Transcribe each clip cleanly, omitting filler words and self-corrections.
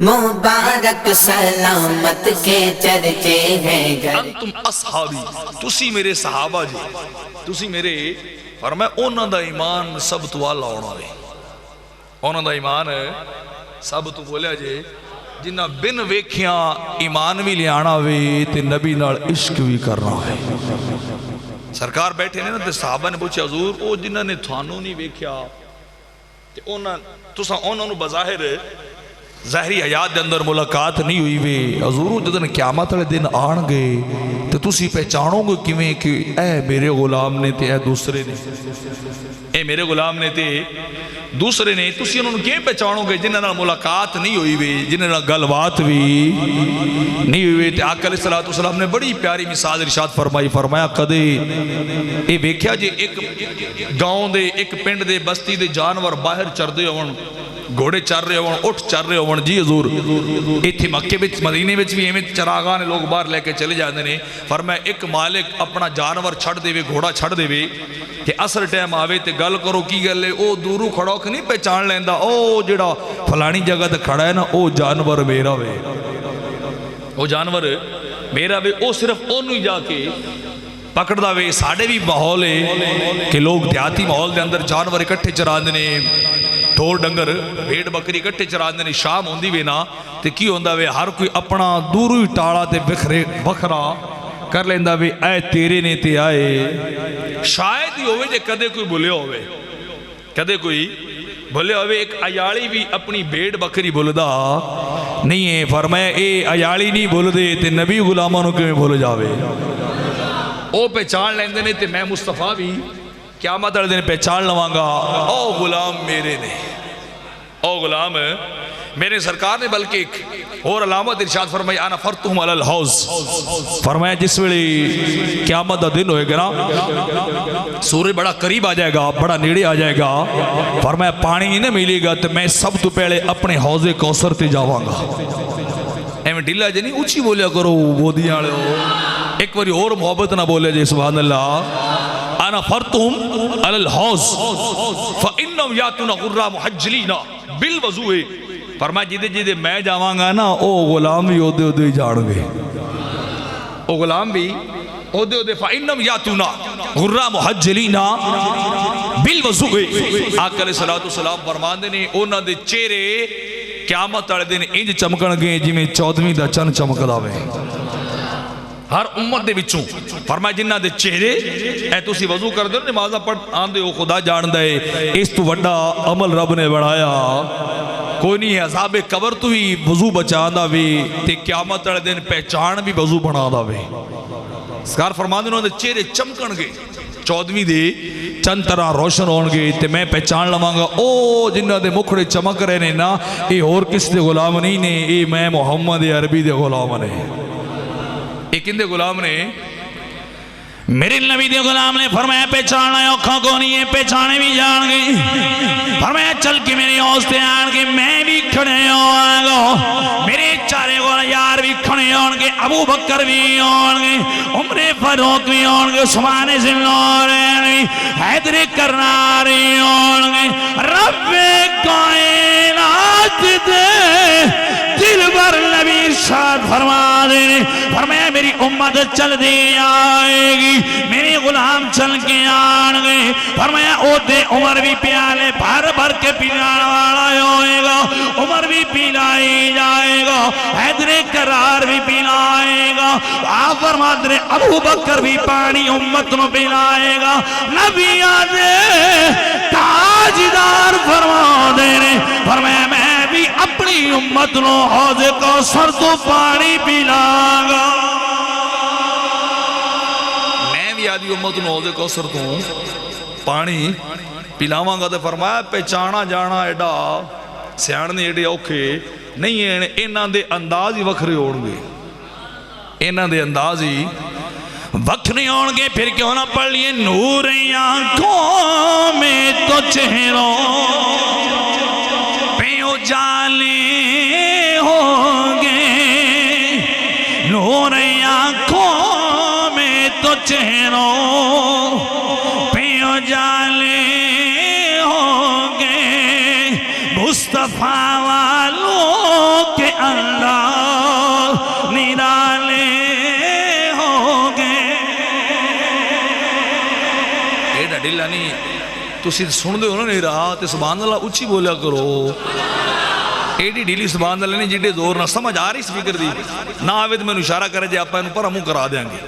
مبارک سلامت کے چرچے ہیں گھر انتم اصحابی، تسی میرے صحابہ جی، تسی میرے فرمایا اونا دا ایمان سب تو آلہ ہونا ہے، اونا دا ایمان سب تو بولیا جے جنہ بن ویکھیاں ایمان بھی لیانا وے تے نبی نال عشق بھی کرنا ہے۔ سرکار بیٹھے نے نا تے صحابہ نے پوچھا حضور او جنہ نے تھانوں نہیں ویکھیا تے اونا تسا اونا نو بظاہر ظاہری حیات دے اندر ملاقات نہیں ہوئی وے حضور جدن قیامت والے دن آن گئے تو تسی پہچانو گے کیویں کہ اے میرے غلام نے تے اے دوسرے نے، اے میرے غلام نے تے دوسرے نے، تسی انہوں نے کیوں پہچانو گے جنہاں نال ملاقات نہیں ہوئی وے، جنہاں نال گل بات بھی نہیں ہوئی وے۔ تے آقا علیہ السلام نے بڑی پیاری مثال ارشاد فرمایا کدے اے ویکھیا جے ایک گاؤں دے ایک پنڈ دے بستی دے جانور باہر چردے ہون، گھوڑے چر رہے ہون، اٹھ چر رہے ہون جی حضور، ایتھے مکے وچ مدینے وچ بھی ایویں چراغاں لوگ باہر لے کے چلے جاندے نے۔ فرمایا ایک مالک اپنا جانور چھڑ دے وے، گھوڑا چھڑ دے وے کہ اثر ٹائم آوے تے گل کرو کی گل ہے، او دورو کھڑا کہ نہیں پہچان لیندا او جڑا فلانی جگہ تے کھڑا ہے نا او جانور میرا وے، او جانور میرا وے، او صرف اونوں ہی جا کے پکڑ دا وے۔ ساڑھے بھی ماحول ہے کہ لوگ دیہاتی ماحول دے اندر جانور اکٹھے چراندے نے، ڈھور ڈنگر بھیڑ بکری اکٹھے چراندے نے، شام ہوندی وے نا تے کی ہوندا وے ہر کوئی اپنا دورو ہی ٹاڑا تے بکھرا کر لیندا وے اے تیرے نے تے آئے۔ شاید ہی ہوئے جے کدے کوئی بھولے ہوئے، کدے کوئی بھولے ہوئے، ایک عیالی بھی اپنی بھیڑ بکری بھولدا نہیں ہے۔ فرمایا اے عیالی نہیں بھول دے تے نبی غلاماں نوں کیویں بھول جاوے، او پہچان لیندے نے تے میں مصطفیٰ بھی قیامت والے دن پہچان لواں گا او غلام میرے نے، او غلام میرے۔ سرکار نے بلکہ ایک اور علامت ارشاد فرمائی انا فرتہم علی الحوض، فرمایا جس ویلے قیامت دا دن ہوئے گا نا سورج بڑا قریب آ جائے گا، بڑا نیڑے آ جائے گا، فرمایا پانی نہیں نہ ملے گا تو میں سب تو پہلے اپنے حوض کوثر تے جاواں گا۔ ایویں ڈھلا جے نہیں اونچی بولیا کرو بودیاں والے ہو، ایک باری اور محبت نہ بولے جے سبحان اللہ۔ انا فرتہم علی الحوض فانہم یاتون غرا محجلین بالوضوء، فرمایا جدے جدے میں جاواں گا نا او غلام بھی اودے اودے ہی جان گے، او غلام بھی اودے اودے فانہم یاتون غرا محجلین بالوضوء۔ آقا علیہ السلام فرماندے نے انہاں دے چہرے قیامت والے دن انج چمکن گے جویں 14ویں دا چن چمکدا وے۔ ہر امت دے وچوں فرمایا جنہ دے چہرے اے تسی وضو کر دے نمازاں پڑھ آندے ہو خدا جان دے اس تو وڈا عمل رب نے بڑھایا کوئی نہیں ہے۔ عذاب قبر تو بھی وضو بچاندا وے تے قیامت والے دن پہچان بھی وضو بنادا وے۔ سرکار فرماندے انہاں دے چہرے چمکن گے 14ویں دے چند طرح روشن ہون گے تے میں پہچان لواں گا او جنہ دے مکھڑے چمک رہے نے نا اے اور کس دے غلام نہیں نے، اے میں محمد عربی دے غلام نے۔ ایک اندے غلام نے میرے نبی دے غلام نے فرمایا پہچانا اوکھا کو نہیں ہے، پہچانے بھی جان گے۔ فرمایا چل کے میرے ہوستے آن کے میں بھی کھڑے ہوں گا، میرے چارے گولا یار بھی کھڑے ہوں گے، ابو بکر بھی ہوں گے، عمر فاروق بھی ہوں گے، عثمان ذوالنورین بھی، حیدر کراری ہوں گے۔ رب کائنات دے دل بر نبی ارشاد فرما دے، فرمایا میری امت چل دی آئے گی، میرے غلام چل کے آن گے۔ فرمایا او دے عمر بھی پیالے بھر بھر کے پیلانے والا ہوئے گا، عمر بھی پیلائی جائے گا، حیدر کرار بھی پیلائے گا، آپ فرما دے ابو بکر بھی پانی امت نو پیلائے گا۔ نبی آدھے تاجدار فرما دے، فرمایا میں بھی اپنی امت نو حوض کوثر تو پانی پیلاں گا، میں بھی آدھی امت نو حوض کوثر تو پانی پیلاواں گا۔ تو فرمایا پہچانا جانا ایڈا سیانے ایڈے اوکھے نہیں ہیں، انہاں دے انداز ہی وکھرے ہون گے، انہاں دے انداز ہی وکھرے ہون گے۔ پھر کیوں نہ پڑھ لیے نور آنکھوں میں تو چہروں پہ اجالے ہوں گے، نور آنکھوں میں تو چہروں پہ اجالے ہوں گے، مصطفیٰ والوں کے تسی سن دے ہو نا نہیں رہا تے سبحان اللہ اچھی بولیا کرو ایڈی ڈیلی سبحان اللہ نہیں جیڈے زور نہ سمجھ آ رہی سپیکر دی نہ آوید میں اشارہ کرے جے آپ پر منہ کرا دیں گے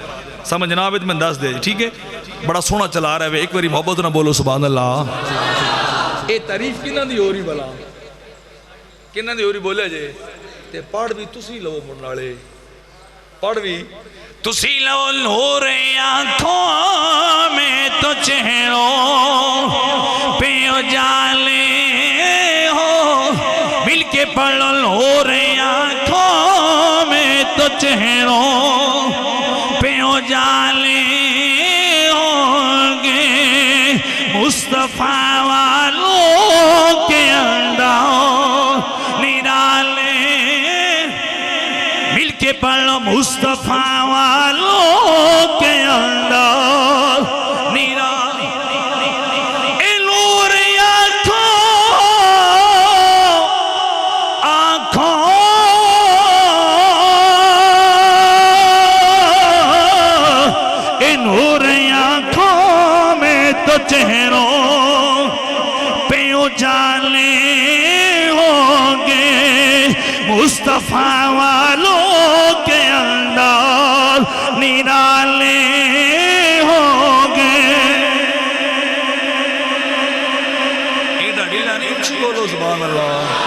سمجھ نہ آوید میں دس دے ٹھیک ہے بڑا سونا چلا رہا ہے ایک باری محبت نہ بولو سبحان اللہ اے تعریف کنہ دی ہو رہی بلا کنہ دی ہو رہی بولے جے تے پڑھ بھی تسی لو مرنالے پڑھ بھی تسی لو نور آنکھوں میں تو چہروں پہ اجالے ہو مل کے پڑھ لو نور آنکھوں میں تو چہروں پہ اجالے ہوں گے مصطفیٰ والوں کے انداز نرالے مل کے پڑھو مصطفیٰ والوں کے انداز نرالے اے نور آنکھوں اے نور آنکھوں میں تو چہروں پہ اجالے ہوں گے مصطفیٰ والوں کے انداز نرالے ہوں گے ایڈا ڈیلا نہیں اچھی بولو سبحان اللہ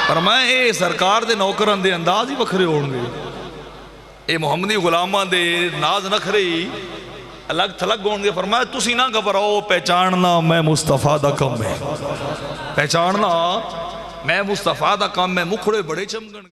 فرمائے اے سرکار دے نوکران دے انداز ہی بکھرے ہوں گے اے محمدی غلامہ دے ناز نکھرے ہی الگ تھلگ ہوں گے فرمایا تسی نہ گھبراؤ پہچاننا میں مصطفیٰ دا کم ہے پہچاننا میں مصطفیٰ دا کم ہے مکھڑے بڑے چمگن